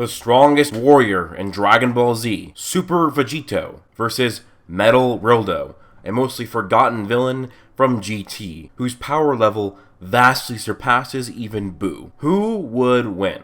The strongest warrior in Dragon Ball Z, Super Vegetto versus Meta Rildo, a mostly forgotten villain from GT, whose power level vastly surpasses even Buu. Who would win?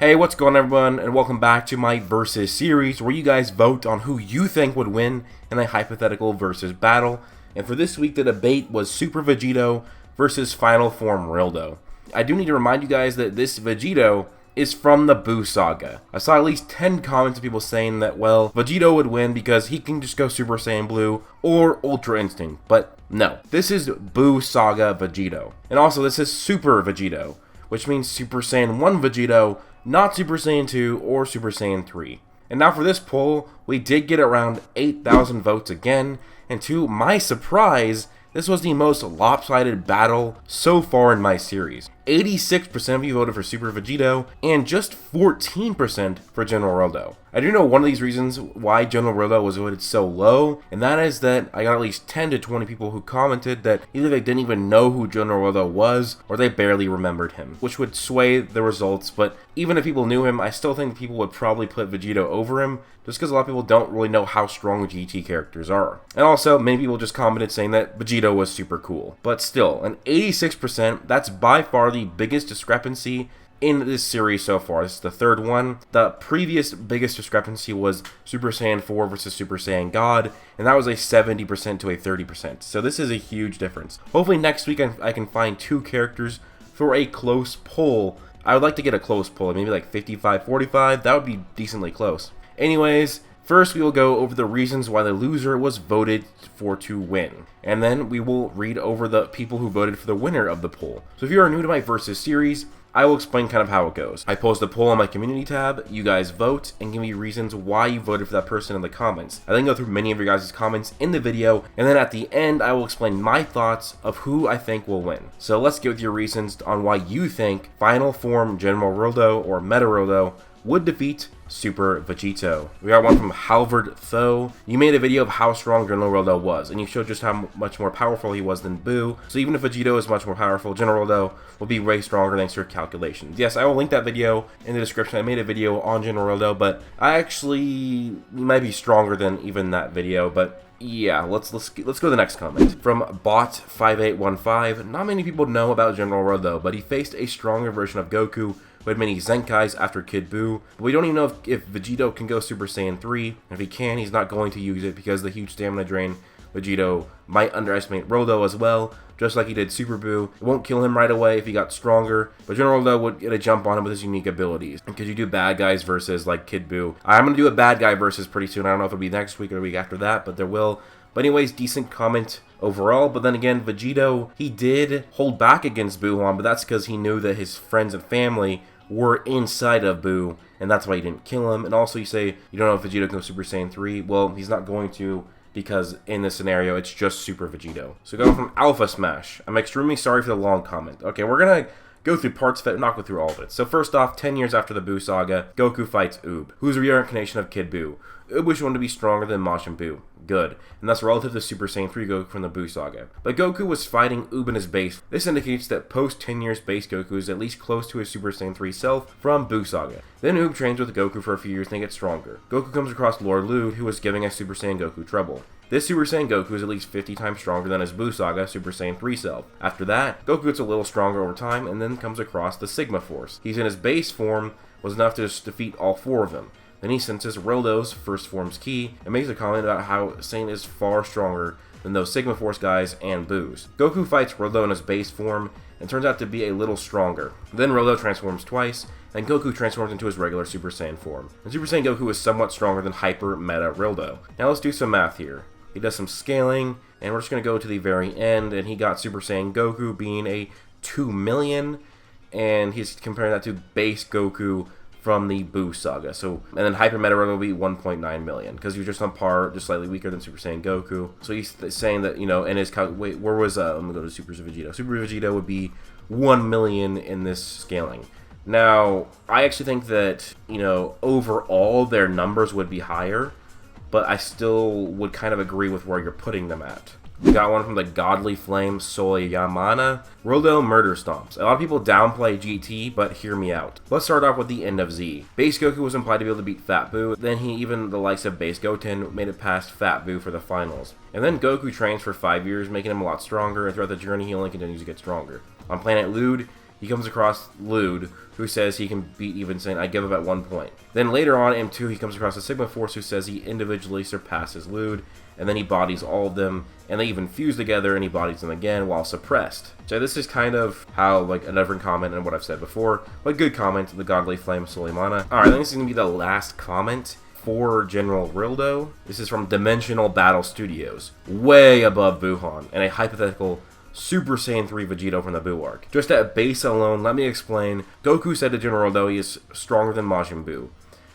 Hey, what's going on everyone, and welcome back to my Versus series, where you guys vote on who you think would win in a hypothetical versus battle. And for this week, the debate was Super Vegetto versus Final Form Rildo. I do need to remind you guys that this Vegito is from the Buu saga. I saw at least 10 comments of people saying that, well, Vegito would win because he can just go Super Saiyan Blue or Ultra Instinct, but no. This is Buu saga Vegito. And also, this is Super Vegito, which means Super Saiyan 1 Vegito, not Super Saiyan 2 or Super Saiyan 3. And now for this poll, we did get around 8,000 votes again, and to my surprise, this was the most lopsided battle so far in my series. 86% of you voted for Super Vegetto, and just 14% for General Rildo. I do know one of these reasons why General Rildo was voted so low, and that is that I got at least 10 to 20 people who commented that either they didn't even know who General Rildo was, or they barely remembered him, which would sway the results. But even if people knew him, I still think people would probably put Vegito over him, just because a lot of people don't really know how strong GT characters are. And also, many people just commented saying that Vegito was super cool. But still, an 86%, that's by far the biggest discrepancy in this series so far. This is the third one. The previous biggest discrepancy was Super Saiyan 4 versus Super Saiyan God, and that was a 70% to a 30%. So this is a huge difference. Hopefully next week I can find two characters for a close poll. I would like to get a close poll, maybe like 55-45. That would be decently close. Anyways, first we will go over the reasons why the loser was voted for to win. And then we will read over the people who voted for the winner of the poll. So if you are new to my Versus series, I will explain kind of how it goes. I post a poll on my community tab, you guys vote, and give me reasons why you voted for that person in the comments. I then go through many of your guys' comments in the video, and then at the end, I will explain my thoughts of who I think will win. So let's get with your reasons on why you think Final Form General Rildo or Meta Rildo would defeat Super Vegetto. We got one from Hsvhrt. You made a video of how strong General Rildo was, and you showed just how much more powerful he was than Buu. So even if Vegito is much more powerful, General Rildo will be way stronger thanks to your calculations. Yes, I will link that video in the description. I made a video on General Rildo, but I actually might be stronger than even that video, but yeah, let's go to the next comment. From Bot5815, not many people know about General Rildo, but he faced a stronger version of Goku who had many Zenkais after Kid Buu. But we don't even know if Vegito can go Super Saiyan 3. And if he can, he's not going to use it because the huge stamina drain. Vegito might underestimate Rildo as well, just like he did Super Buu. It won't kill him right away if he got stronger, but General Rildo would get a jump on him with his unique abilities. And could you do bad guys versus like Kid Buu? I'm going to do a bad guy versus pretty soon. I don't know if it'll be next week or the week after that, but there will. But anyways, decent comment overall. But then again, Vegito, he did hold back against Buuhan, but that's because he knew that his friends and family were inside of Buu, and that's why he didn't kill him. And also you say you don't know if Vegito can go Super Saiyan 3. Well, he's not going to, because in this scenario, it's just Super Vegito. So going from Alpha Smash, I'm extremely sorry for the long comment. Okay, we're going to go through parts of it, not go through all of it. So first off, 10 years after the Buu saga, Goku fights Oob, who's a reincarnation of Kid Buu. Oob was shown to be stronger than Majin Buu. Good. And that's relative to Super Saiyan 3 Goku from the Buu saga. But Goku was fighting Oob in his base. This indicates that post 10 years base Goku is at least close to his Super Saiyan 3 self from Buu saga. Then Oob trains with Goku for a few years and they get stronger. Goku comes across Lord Lude, who is giving a Super Saiyan Goku trouble. This Super Saiyan Goku is at least 50 times stronger than his Buu saga Super Saiyan 3 self. After that, Goku gets a little stronger over time and then comes across the Sigma Force. He's in his base form, was enough to just defeat all four of them. Then he senses Rildo's first form's ki and makes a comment about how Saiyan is far stronger than those Sigma Force guys and Buu's. Goku fights Rildo in his base form and turns out to be a little stronger. Then Rildo transforms twice, and Goku transforms into his regular Super Saiyan form. And Super Saiyan Goku is somewhat stronger than Hyper Meta Rildo. Now let's do some math here. He does some scaling, and we're just going to go to the very end, and he got Super Saiyan Goku being a 2 million, and he's comparing that to base Goku from the Buu saga. So, and then Hyper Meta Rildo will be 1.9 million, because you're just on par, just slightly weaker than Super Saiyan Goku. So he's saying that, you know, in his wait, where was, let me go to Super Vegetto. Super Vegetto would be 1 million in this scaling. Now, I actually think that, you know, overall their numbers would be higher, but I still would kind of agree with where you're putting them at. We got one from the Godly Flame Soyamana. Rildo Murder Stomps. A lot of people downplay GT, but hear me out. Let's start off with the end of Z. Base Goku was implied to be able to beat Fat Buu, then even the likes of Base Goten made it past Fat Buu for the finals. And then Goku trains for 5 years, making him a lot stronger, and throughout the journey he only continues to get stronger. On planet Lude, he comes across Lude, who says he can beat even Saiyan. I give up at 1 point. Then later on in M2, he comes across a Sigma Force who says he individually surpasses Lude, and then he bodies all of them, and they even fuse together, and he bodies them again while suppressed. So this is kind of how, like, a different comment and what I've said before, but good comment, the Godly Flame Suleimana. Alright, I think this is going to be the last comment for General Rildo. This is from Dimensional Battle Studios, way above Buuhan, and a hypothetical Super Saiyan 3 Vegito from the Buu arc. Just at base alone, let me explain. Goku said to General Rildo he is stronger than Majin Buu.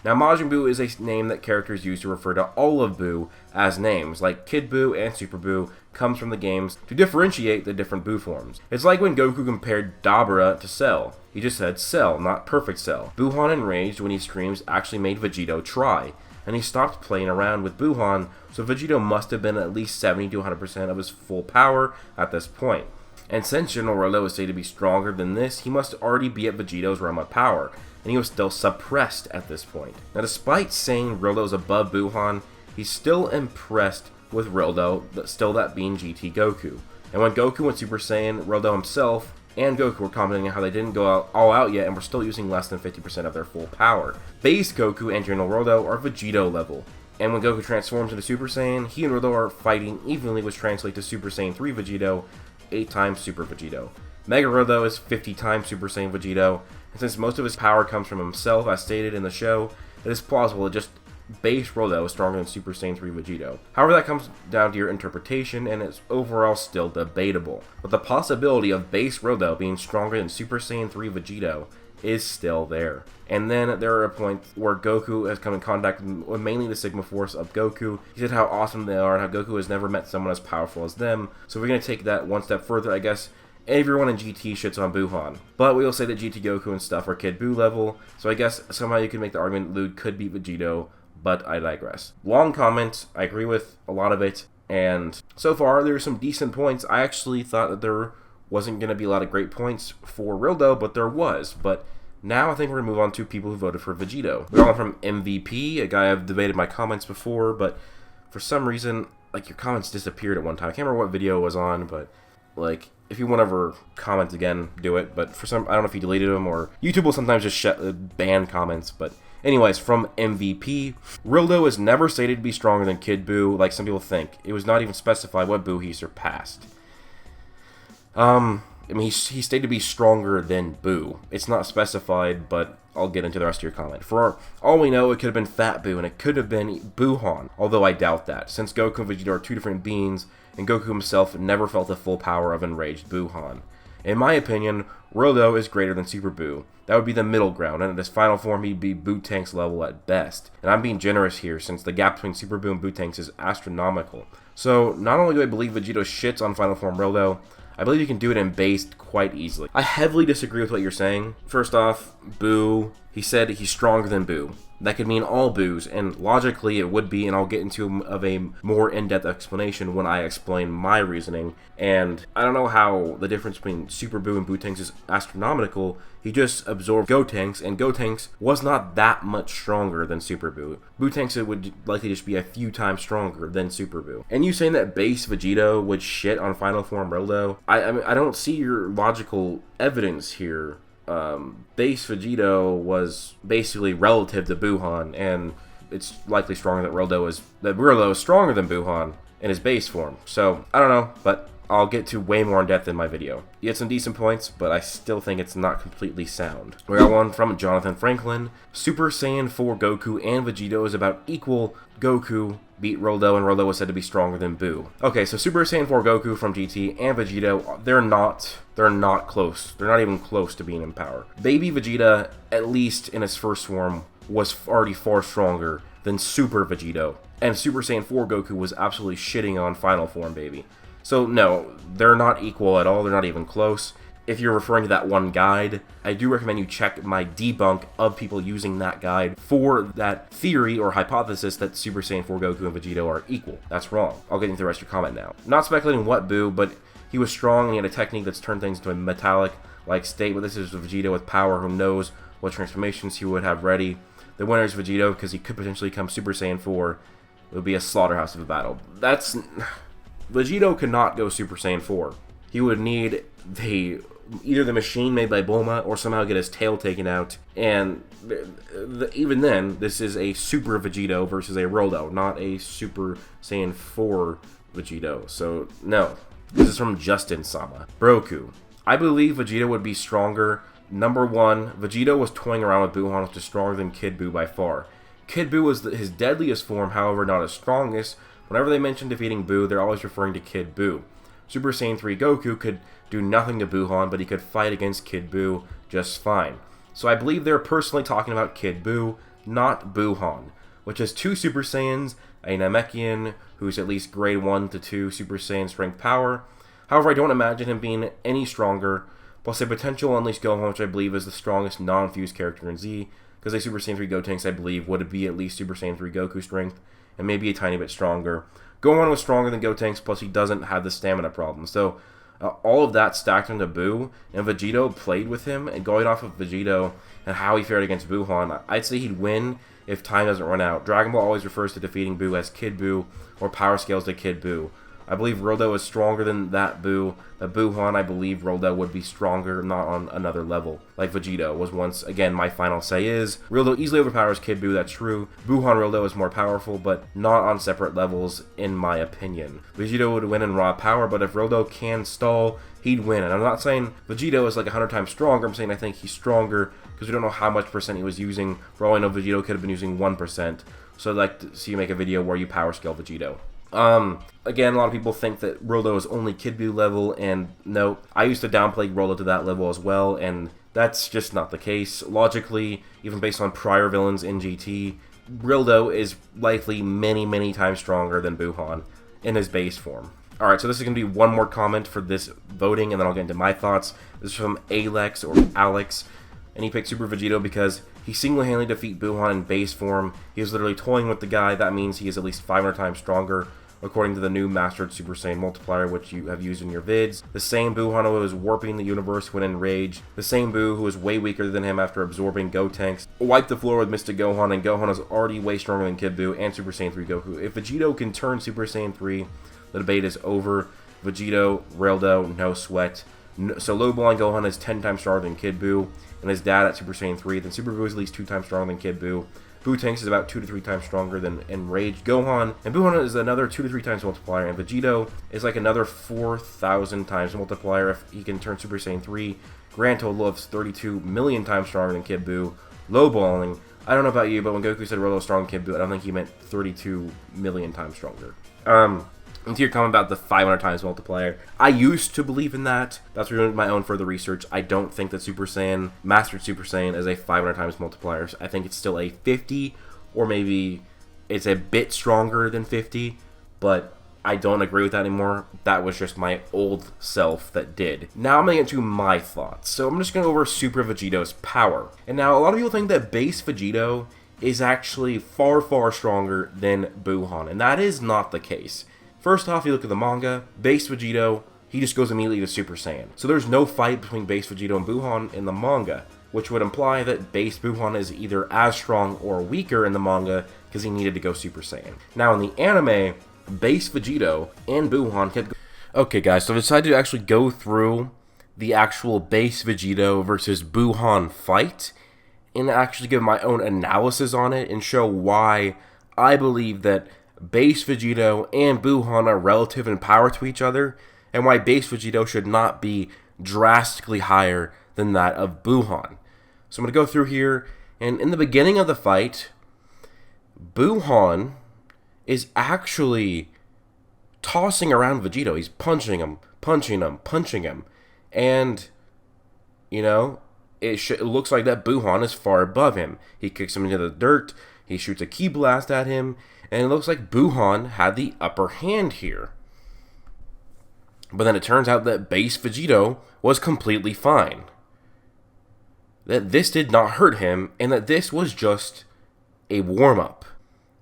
Now, Majin Buu is a name that characters use to refer to all of Buu as names, like Kid Buu and Super Buu comes from the games to differentiate the different Buu forms. It's like when Goku compared Dabura to Cell. He just said Cell, not Perfect Cell. Buuhan, enraged when he screams, actually made Vegito try, and he stopped playing around with Buuhan, so Vegito must have been at least 70 to 100% of his full power at this point. And since General Rildo is said to be stronger than this, he must already be at Vegito's realm of power, and he was still suppressed at this point. Now, despite saying Rildo's above Buuhan, he's still impressed with Rildo, still that being GT Goku. And when Goku went Super Saiyan, Rildo himself and Goku were commenting on how they didn't go all out yet and were still using less than 50% of their full power. Base Goku and General Rildo are Vegito level. And when Goku transforms into Super Saiyan, he and Rildo are fighting evenly, which translates to Super Saiyan 3 Vegito, 8 times Super Vegito. Mega Rildo is 50 times Super Saiyan Vegito, and since most of his power comes from himself, as stated in the show, it is plausible that just base Rildo is stronger than Super Saiyan 3 Vegito. However, that comes down to your interpretation, and it's overall still debatable. But the possibility of base Rildo being stronger than Super Saiyan 3 Vegito is still there. And then there are points where Goku has come in contact with mainly the Sigma Force of Goku. He said how awesome they are and how Goku has never met someone as powerful as them. So we're going to take that one step further, I guess. Everyone in GT shits on Buuhan. But we will say that GT Goku and stuff are Kid Buu level. So I guess somehow you can make the argument Lude could beat Vegito, but I digress. Long comment. I agree with a lot of it. And so far, there are some decent points. I actually thought that there wasn't going to be a lot of great points for Rildo, but there was. But now I think we're going to move on to people who voted for Vegito. We're on from MVP, a guy I've debated my comments before, but for some reason, like, your comments disappeared at one time. I can't remember what video it was on, but, like, if you want to ever comment again, do it. But for some, I don't know if you deleted them, or YouTube will sometimes just ban comments, but anyways, from MVP, Rildo is never stated to be stronger than Kid Buu, like some people think. It was not even specified what Buu he surpassed. I mean, he's stated to be stronger than Buu. It's not specified, but I'll get into the rest of your comment. For all we know, it could have been Fat Buu, and it could have been Buuhan, although I doubt that, since Goku and Vegito are two different beings, and Goku himself never felt the full power of enraged Buuhan. In my opinion, Rildo is greater than Super Buu. That would be the middle ground, and at his final form, he'd be Buu-Tank's level at best. And I'm being generous here, since the gap between Super Buu and Buu-Tanks is astronomical. So, not only do I believe Vegito shits on final form Rildo, I believe you can do it in base quite easily. I heavily disagree with what you're saying. First off, Buu, he said he's stronger than Buu. That could mean all Buus, and logically it would be, and I'll get into a more in-depth explanation when I explain my reasoning. And I don't know how the difference between Super Buu and Buu-Tanks is astronomical. He just absorbed Gotenks, and Gotenks was not that much stronger than Super Buu. Buu-Tanks would likely just be a few times stronger than Super Buu. And you saying that base Vegito would shit on final form Rildo, I mean, I don't see your logical evidence here. Base Vegito was basically relative to Buuhan, and it's likely stronger that Rildo is stronger than Buuhan in his base form. So I don't know, but I'll get to way more in depth in my video. You had some decent points, but I still think it's not completely sound. We got one from Jonathan Franklin. Super Saiyan 4 Goku and Vegito is about equal. Goku beat Rildo, and Rildo was said to be stronger than Buu. Okay, so Super Saiyan 4 Goku from GT and Vegito, they're not close. They're not even close to being in power. Baby Vegeta, at least in his first form, was already far stronger than Super Vegito. And Super Saiyan 4 Goku was absolutely shitting on final form, baby. So no, they're not equal at all. They're not even close. if you're referring to that one guide, I do recommend you check my debunk of people using that guide for that theory or hypothesis that Super Saiyan 4 Goku and Vegito are equal. That's wrong. I'll get into the rest of your comment now. Not speculating what Boo, but he was strong and he had a technique that's turned things into a metallic-like state, but this is Vegito with power who knows what transformations he would have ready. The winner is Vegito because he could potentially become Super Saiyan 4. It would be a slaughterhouse of a battle. Vegito could not go Super Saiyan 4. He would need either the machine made by Bulma or somehow get his tail taken out. And even then, this is a Super Vegito versus a Rildo, not a Super Saiyan 4 Vegito. So, no. This is from Justin Sama. Broku. I believe Vegito would be stronger. Number one, Vegito was toying around with Buuhan, which is stronger than Kid Buu by far. Kid Buu was his deadliest form, however not his strongest. Whenever they mention defeating Buu, they're always referring to Kid Buu. Super Saiyan 3 Goku could do nothing to Buuhan, but he could fight against Kid Buu just fine. So I believe they're personally talking about Kid Buu, not Buuhan, which has two Super Saiyans, a Namekian, who's at least grade 1 to 2 Super Saiyan strength power. However, I don't imagine him being any stronger, plus a potential Unleashed Gohan, which I believe is the strongest non-fused character in Z, because a Super Saiyan 3 Gotenks, I believe, would be at least Super Saiyan 3 Goku strength, and maybe a tiny bit stronger. Gohan was stronger than Gotenks, plus he doesn't have the stamina problem. So, all of that stacked into Buu, and Vegito played with him, and going off of Vegito and how he fared against Buuhan, I'd say he'd win if time doesn't run out. Dragon Ball always refers to defeating Buu as Kid Buu, or power scales to Kid Buu. I believe Rildo is stronger than that Buu. The Buuhan, I believe Rildo would be stronger, not on another level, like Vegito was once. Again, my final say is, Rildo easily overpowers Kid Buu, that's true. Buuhan Rildo is more powerful, but not on separate levels, in my opinion. Vegito would win in raw power, but if Rildo can stall, he'd win. And I'm not saying Vegito is like 100 times stronger, I'm saying I think he's stronger, because we don't know how much percent he was using. For all I know, Vegito could have been using 1%. So I'd like to see you make a video where you power scale Vegito. Again, a lot of people think that Rildo is only Kid Buu level, and no, I used to downplay Rildo to that level as well, and that's just not the case. Logically, even based on prior villains in GT, Rildo is likely many, many times stronger than Buuhan in his base form. Alright, so this is going to be one more comment for this voting, and then I'll get into my thoughts. This is from Alex, or Alex, and he picked Super Vegito because he single-handedly defeat Buuhan in base form. He is literally toying with the guy. That means he is at least 500 times stronger, according to the new Mastered Super Saiyan multiplier, which you have used in your vids. The same Buuhan who was warping the universe when enraged. The same Buu who is way weaker than him after absorbing Gotenks. Wiped the floor with Mr. Gohan, and Gohan is already way stronger than Kid Buu and Super Saiyan 3 Goku. If Vegito can turn Super Saiyan 3, the debate is over. Vegito, Rildo, no sweat. So low blind Gohan is 10 times stronger than Kid Buu, and his dad at Super Saiyan 3. Then Super Buu is at least 2 times stronger than Kid Buu. Buu-Tanks is about 2 to 3 times stronger than Enraged Gohan, and Buuhan is another 2 to 3 times multiplier, and Vegito is like another 4,000 times multiplier if he can turn Super Saiyan 3. Grand total of 32 million times stronger than Kid Buu. Lowballing. I don't know about you, but when Goku said Rildo was strong Kid Buu, I don't think he meant 32 million times stronger. Into your comment about the 500 times multiplier, I used to believe in that. That's really my own further research. I don't think that Super Saiyan, Mastered Super Saiyan, is a 500 times multiplier. I think it's still a 50, or maybe it's a bit stronger than 50, but I don't agree with that anymore. That was just my old self that did. Now I'm going to get into my thoughts. So I'm just going to go over Super Vegito's power. And now a lot of people think that base Vegito is actually far, far stronger than Buuhan, and that is not the case. First off, you look at the manga, base Vegito, he just goes immediately to Super Saiyan. So there's no fight between base Vegito and Buuhan in the manga, which would imply that base Buuhan is either as strong or weaker in the manga because he needed to go Super Saiyan. Now in the anime, base Vegito and Buuhan kept... Okay guys, so I decided to actually go through the actual base Vegito versus Buuhan fight and actually give my own analysis on it and show why I believe that base Vegito and Buuhan are relative in power to each other, and why base Vegito should not be drastically higher than that of Buuhan. So I'm going to go through here, and in the beginning of the fight, Buuhan is actually tossing around Vegito. He's punching him, and, you know, it looks like that Buuhan is far above him. He kicks him into the dirt, he shoots a ki blast at him, and it looks like Buuhan had the upper hand here. But then it turns out that base Vegito was completely fine. That this did not hurt him, and that this was just a warm-up.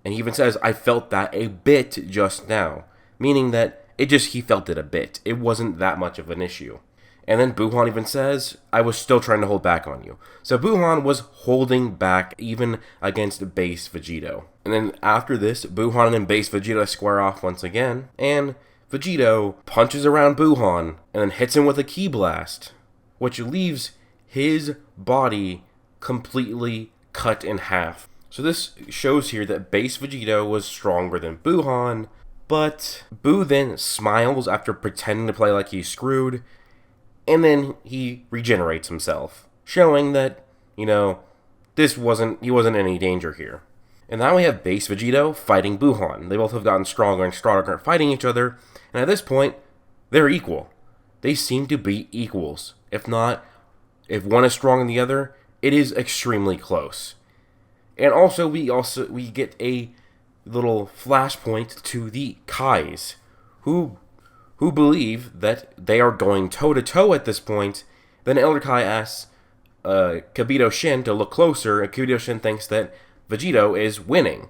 And he even says, I felt that a bit just now. Meaning that he felt it a bit. It wasn't that much of an issue. And then Buuhan even says, I was still trying to hold back on you. So Buuhan was holding back even against base Vegito. And then after this, Buuhan and base Vegito square off once again. And Vegito punches around Buuhan and then hits him with a Ki Blast, which leaves his body completely cut in half. So this shows here that base Vegito was stronger than Buuhan, but Buu then smiles after pretending to play like he's screwed, and then he regenerates himself, showing that, he wasn't in any danger here. And now we have base Vegito fighting Buuhan. They both have gotten stronger and stronger at fighting each other, and at this point, they're equal. They seem to be equals. If one is stronger than the other, it is extremely close. And also, we get a little flashpoint to the Kais, who believe that they are going toe-to-toe at this point. Then Elder Kai asks Kibito Shin to look closer, and Kibito Shin thinks that Vegito is winning.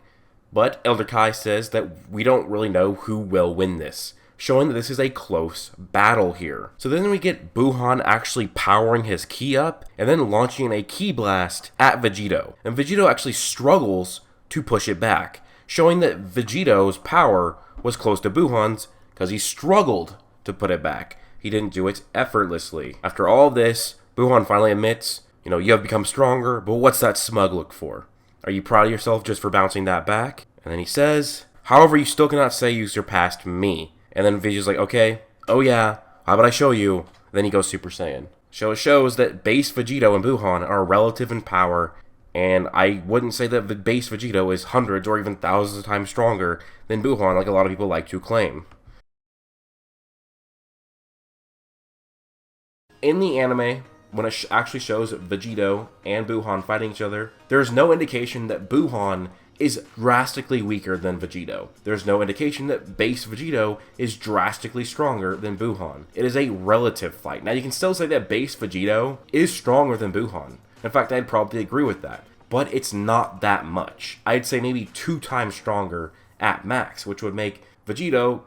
But Elder Kai says that we don't really know who will win this, showing that this is a close battle here. So then we get Buuhan actually powering his Ki up, and then launching a Ki Blast at Vegito. And Vegito actually struggles to push it back, showing that Vegito's power was close to Buuhan's, because he struggled to put it back. He didn't do it effortlessly. After all of this, Buuhan finally admits, you have become stronger, but what's that smug look for? Are you proud of yourself just for bouncing that back? And then he says, however, you still cannot say you surpassed me. And then Vegito's like, okay, oh yeah, how about I show you? And then he goes Super Saiyan. So it shows that base Vegito and Buuhan are relative in power, and I wouldn't say that the base Vegito is hundreds or even thousands of times stronger than Buuhan, like a lot of people like to claim. In the anime, when it actually shows Vegito and Buuhan fighting each other, there's no indication that Buuhan is drastically weaker than Vegito. There's no indication that base Vegito is drastically stronger than Buuhan. It is a relative fight. Now, you can still say that base Vegito is stronger than Buuhan. In fact, I'd probably agree with that. But it's not that much. I'd say maybe 2 times stronger at max, which would make Vegito,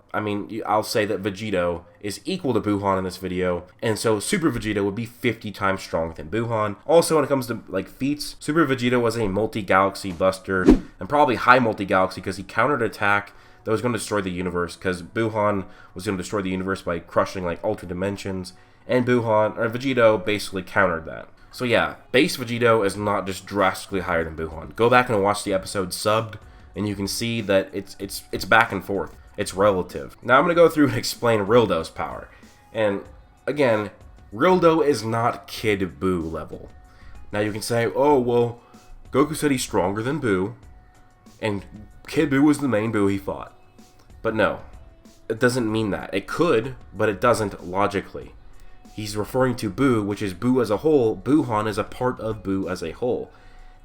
I'll say that Vegito is equal to Buuhan in this video, and so Super Vegito would be 50 times stronger than Buuhan. Also, when it comes to feats, Super Vegito was a multi-galaxy buster, and probably high multi-galaxy because he countered an attack that was going to destroy the universe, because Buuhan was going to destroy the universe by crushing ultra dimensions, and Vegito basically countered that. So yeah, base Vegito is not just drastically higher than Buuhan. Go back and watch the episode subbed, and you can see that it's back and forth. It's relative. Now I'm going to go through and explain Rildo's power. And again, Rildo is not Kid Buu level. Now you can say, oh, well, Goku said he's stronger than Buu, and Kid Buu was the main Buu he fought. But no, it doesn't mean that. It could, but it doesn't logically. He's referring to Buu, which is Buu as a whole. Buuhan is a part of Buu as a whole.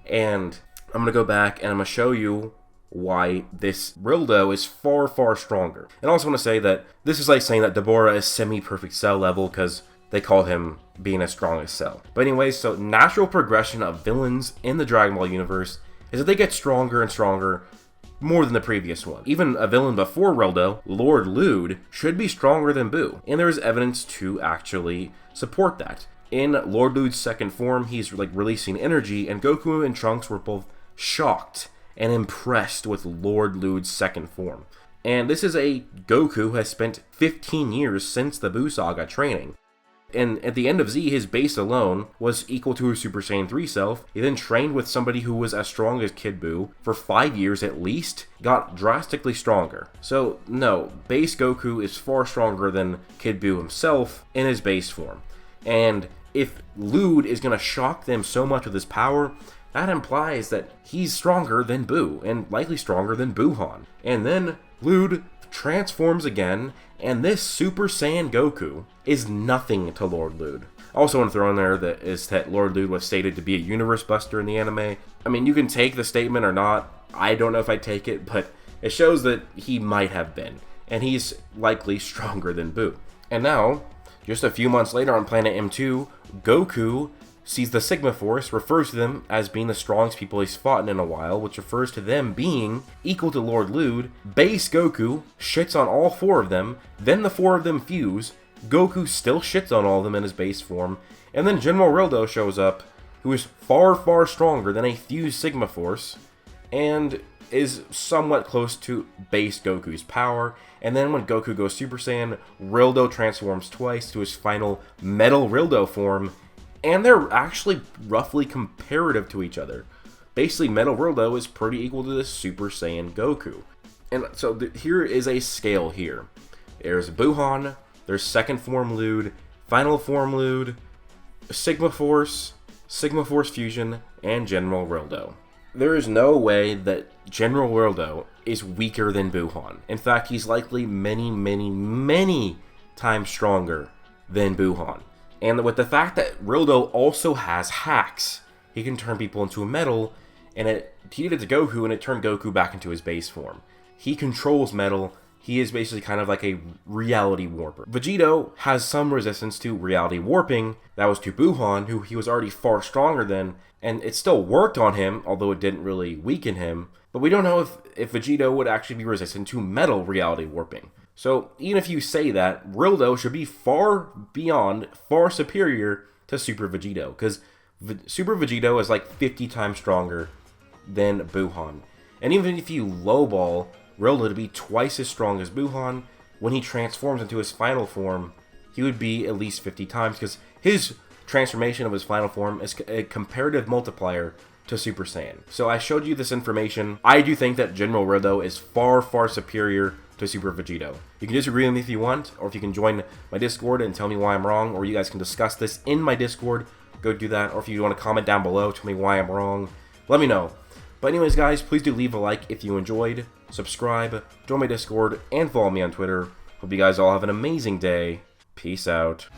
And I'm going to go back and I'm going to show you why this Rildo is far, far stronger. And I also want to say that this is like saying that Dabura is semi-perfect Cell level because they called him being as strong as Cell. But anyways, so natural progression of villains in the Dragon Ball universe is that they get stronger and stronger more than the previous one. Even a villain before Rildo, Lord Lude, should be stronger than Buu. And there is evidence to actually support that. In Lord Lude's second form, he's releasing energy, and Goku and Trunks were both shocked and impressed with Lord Lude's second form. And this is a Goku who has spent 15 years since the Buu Saga training. And at the end of Z, his base alone was equal to his Super Saiyan 3 self. He then trained with somebody who was as strong as Kid Buu for 5 years at least, got drastically stronger. So no, base Goku is far stronger than Kid Buu himself in his base form. And if Lude is going to shock them so much with his power, that implies that he's stronger than Buu, and likely stronger than Buuhan. And then Lude transforms again, and this Super Saiyan Goku is nothing to Lord Lude. I also want to throw in there that Lord Lude was stated to be a universe buster in the anime. You can take the statement or not. I don't know if I'd take it, but it shows that he might have been, and he's likely stronger than Buu. And now, just a few months later on planet M2, Goku sees the Sigma Force, refers to them as being the strongest people he's fought in a while, which refers to them being equal to Lord Lude. Base Goku shits on all 4 of them, then the 4 of them fuse. Goku still shits on all of them in his base form, and then General Rildo shows up, who is far, far stronger than a fused Sigma Force, and is somewhat close to base Goku's power. And then when Goku goes Super Saiyan, Rildo transforms twice to his final Metal Rildo form, and they're actually roughly comparative to each other. Basically, Metal Rildo is pretty equal to the Super Saiyan Goku. And so here is a scale here. There's Buhan, there's second form Lude, final form Lude, Sigma Force Fusion, and General Rildo. There is no way that General Rildo is weaker than Buhan. In fact, he's likely many, many, many times stronger than Buhan. And with the fact that Rildo also has hacks, he can turn people into a metal, and he did it to Goku, and it turned Goku back into his base form. He controls metal. He is basically kind of like a reality warper. Vegito has some resistance to reality warping. That was to Buhan, who he was already far stronger than, and it still worked on him, although it didn't really weaken him. But we don't know if Vegito would actually be resistant to metal reality warping. So even if you say that, Rildo should be far superior to Super Vegito, because Super Vegito is like 50 times stronger than Buhan. And even if you lowball Rildo to be twice as strong as Buhan, when he transforms into his final form, he would be at least 50 times, because his transformation of his final form is a comparative multiplier to Super Saiyan. So I showed you this information. I do think that General Rildo is far, far superior to Super Vegito. You can disagree with me if you want, or if you can join my Discord and tell me why I'm wrong, or you guys can discuss this in my Discord, go do that. Or if you want to comment down below, tell me why I'm wrong, let me know. But anyways, guys, please do leave a like if you enjoyed, subscribe, join my Discord, and follow me on Twitter. Hope you guys all have an amazing day. Peace out.